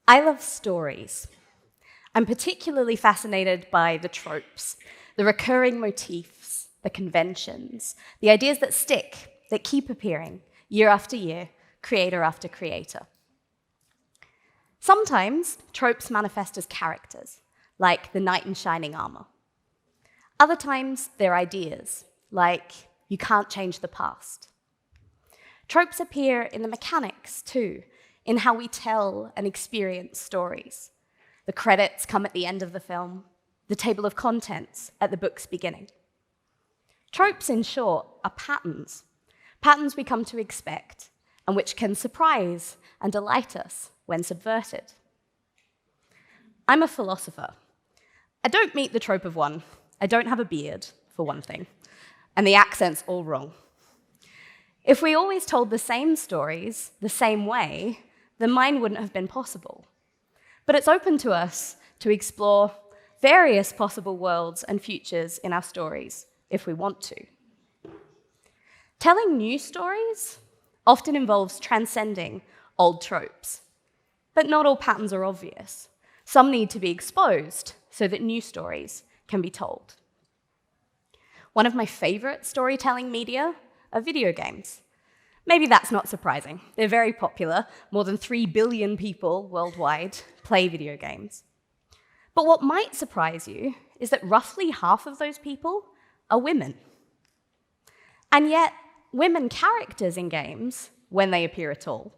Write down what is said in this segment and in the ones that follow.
I love stories. I'm particularly fascinated by the tropes, the recurring motifs, the conventions, the ideas that stick, that keep appearing year after year, creator after creator. Sometimes tropes manifest as characters, like the knight in shining armor. Other times they're ideas, like you can't change the past. Tropes appear in the mechanics too, in how we tell and experience stories. The credits come at the end of the film, the table of contents at the book's beginning. Tropes, in short, are patterns we come to expect, and which can surprise and delight us when subverted. I'm a philosopher. I don't meet the trope of one. I don't have a beard, for one thing, and the accent's all wrong. If we always told the same stories the same way, then mine wouldn't have been possible. But it's open to us to explore various possible worlds and futures in our stories, if we want to. Telling new stories often involves transcending old tropes. But not all patterns are obvious. Some need to be exposed so that new stories can be told. One of my favorite storytelling media are video games. Maybe that's not surprising. They're very popular. More than 3 billion people worldwide play video games. But what might surprise you is that roughly half of those people are women. And yet, women characters in games, when they appear at all,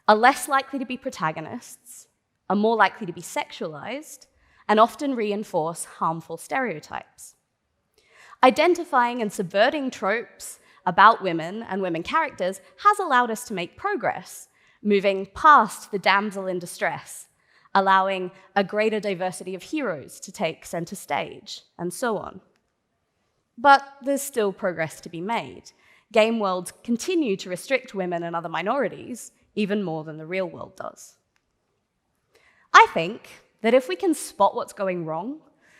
are less likely to be protagonists, are more likely to be sexualized, and often reinforce harmful stereotypes. Identifying and subverting tropes about women and women characters has allowed us to make progress, moving past the damsel in distress, allowing a greater diversity of heroes to take center stage, and so on. But there's still progress to be made. Game worlds continue to restrict women and other minorities even more than the real world does. I think that if we can spot what's going wrong,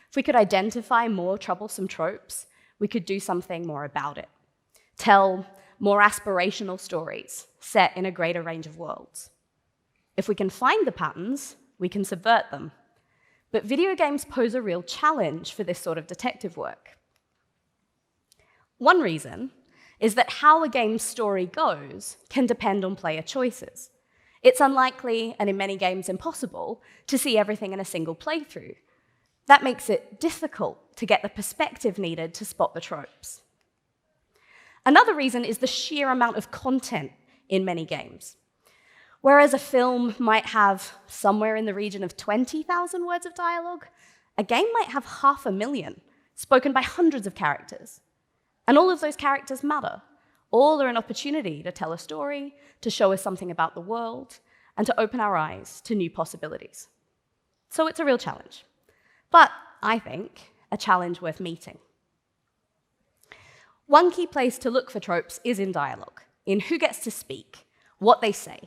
if we could identify more troublesome tropes, we could do something more about it. Tell more aspirational stories set in a greater range of worlds. If we can find the patterns, we can subvert them. But video games pose a real challenge for this sort of detective work. One reason is that how a game's story goes can depend on player choices. It's unlikely, and in many games impossible, to see everything in a single playthrough. That makes it difficult to get the perspective needed to spot the tropes. Another reason is the sheer amount of content in many games. Whereas a film might have somewhere in the region of 20,000 words of dialogue, a game might have 500,000, spoken by hundreds of characters. And all of those characters matter. All are an opportunity to tell a story, to show us something about the world, and to open our eyes to new possibilities. So it's a real challenge. But I think a challenge worth meeting. One key place to look for tropes is in dialogue, in who gets to speak, what they say,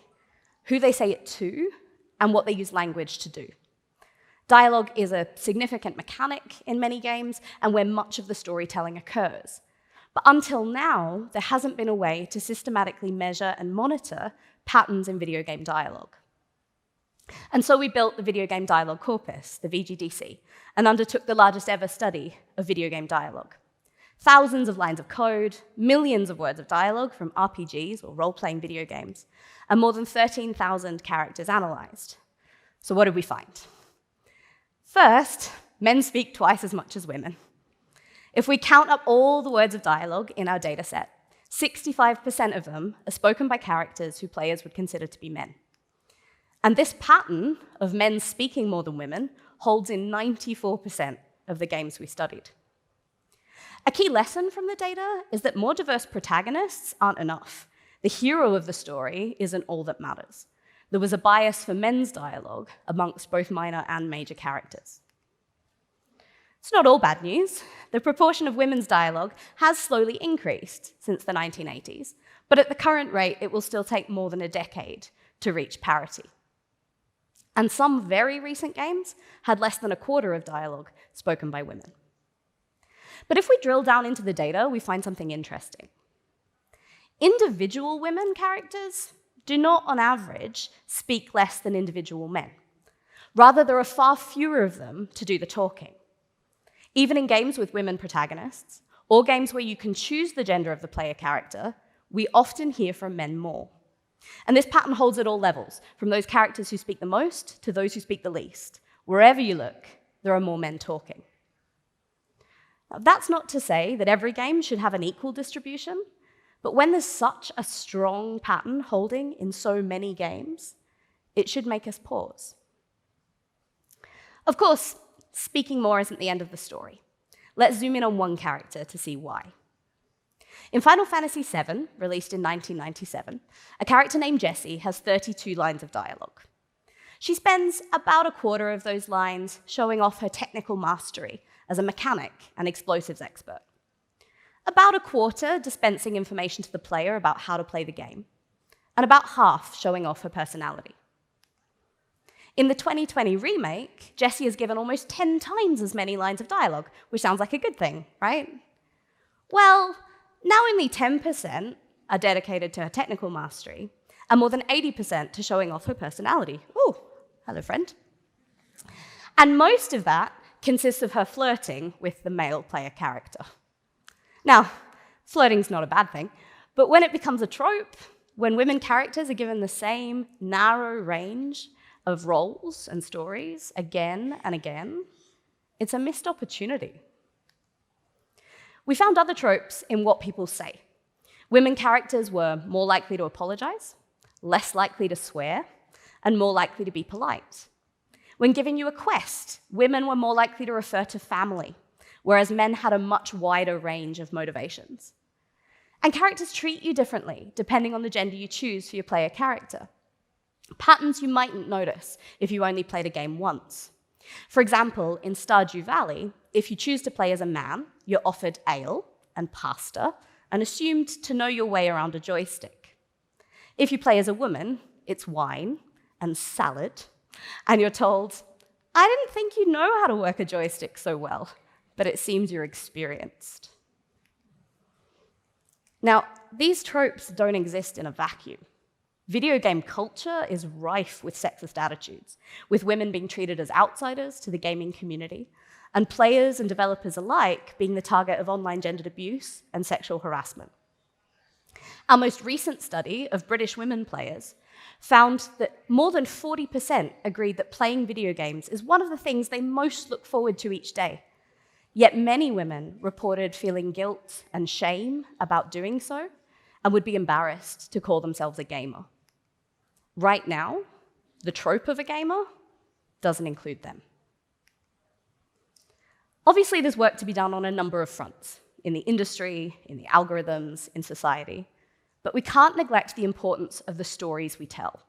who they say it to, and what they use language to do. Dialogue is a significant mechanic in many games and where much of the storytelling occurs. But until now, there hasn't been a way to systematically measure and monitor patterns in video game dialogue. And so we built the Video Game Dialogue Corpus, the VGDC, and undertook the largest ever study of video game dialogue. Thousands of lines of code, millions of words of dialogue from RPGs or role-playing video games, and more than 13,000 characters analyzed. So what did we find? First, men speak twice as much as women. If we count up all the words of dialogue in our dataset, 65% of them are spoken by characters who players would consider to be men. And this pattern of men speaking more than women holds in 94% of the games we studied. A key lesson from the data is that more diverse protagonists aren't enough. The hero of the story isn't all that matters. There was a bias for men's dialogue amongst both minor and major characters. It's not all bad news. The proportion of women's dialogue has slowly increased since the 1980s, but at the current rate, it will still take more than a decade to reach parity. And some very recent games had less than a quarter of dialogue spoken by women. But if we drill down into the data, we find something interesting. Individual women characters do not, on average, speak less than individual men. Rather, there are far fewer of them to do the talking. Even in games with women protagonists, or games where you can choose the gender of the player character, we often hear from men more. And this pattern holds at all levels, from those characters who speak the most to those who speak the least. Wherever you look, there are more men talking. Now, that's not to say that every game should have an equal distribution, but when there's such a strong pattern holding in so many games, it should make us pause. Of course, speaking more isn't the end of the story. Let's zoom in on one character to see why. In Final Fantasy VII, released in 1997, a character named Jessie has 32 lines of dialogue. She spends about a quarter of those lines showing off her technical mastery as a mechanic and explosives expert. About a quarter dispensing information to the player about how to play the game, and about half showing off her personality. In the 2020 remake, Jessie is given almost 10 times as many lines of dialogue, which sounds like a good thing, right? Well, now only 10% are dedicated to her technical mastery, and more than 80% to showing off her personality. Ooh, hello, friend. And most of that consists of her flirting with the male player character. Now, flirting's not a bad thing, but when it becomes a trope, when women characters are given the same narrow range of roles and stories again and again, it's a missed opportunity. We found other tropes in what people say. Women characters were more likely to apologize, less likely to swear, and more likely to be polite. When giving you a quest, women were more likely to refer to family, whereas men had a much wider range of motivations. And characters treat you differently, depending on the gender you choose for your player character. Patterns you mightn't notice if you only played a game once. For example, in Stardew Valley, if you choose to play as a man, you're offered ale and pasta and assumed to know your way around a joystick. If you play as a woman, it's wine and salad, and you're told, I didn't think you know how to work a joystick so well, but it seems you're experienced. Now, these tropes don't exist in a vacuum. Video game culture is rife with sexist attitudes, with women being treated as outsiders to the gaming community, and players and developers alike being the target of online gendered abuse and sexual harassment. Our most recent study of British women players found that more than 40% agreed that playing video games is one of the things they most look forward to each day. Yet many women reported feeling guilt and shame about doing so and would be embarrassed to call themselves a gamer. Right now, the trope of a gamer doesn't include them. Obviously, there's work to be done on a number of fronts, in the industry, in the algorithms, in society, but we can't neglect the importance of the stories we tell.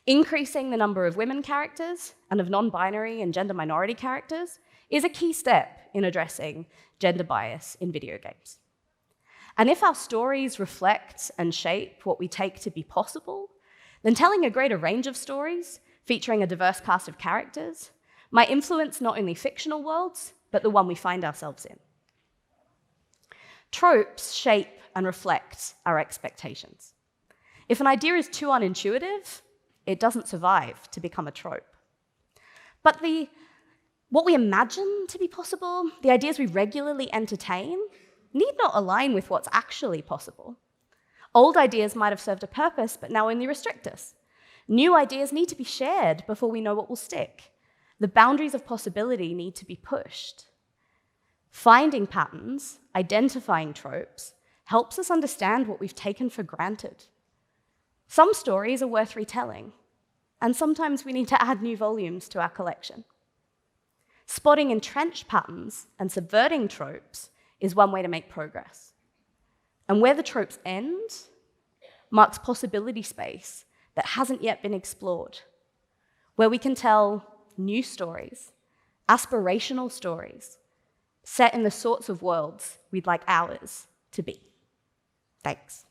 Increasing the number of women characters and of non-binary and gender minority characters is a key step in addressing gender bias in video games. And if our stories reflect and shape what we take to be possible, then telling a greater range of stories, featuring a diverse cast of characters, might influence not only fictional worlds, but the one we find ourselves in. Tropes shape and reflect our expectations. If an idea is too unintuitive, it doesn't survive to become a trope. But what we imagine to be possible, the ideas we regularly entertain, need not align with what's actually possible. Old ideas might have served a purpose, but now only restrict us. New ideas need to be shared before we know what will stick. The boundaries of possibility need to be pushed. Finding patterns, identifying tropes, helps us understand what we've taken for granted. Some stories are worth retelling, and sometimes we need to add new volumes to our collection. Spotting entrenched patterns and subverting tropes is one way to make progress. And where the tropes end marks possibility space that hasn't yet been explored, where we can tell new stories, aspirational stories, set in the sorts of worlds we'd like ours to be. Thanks.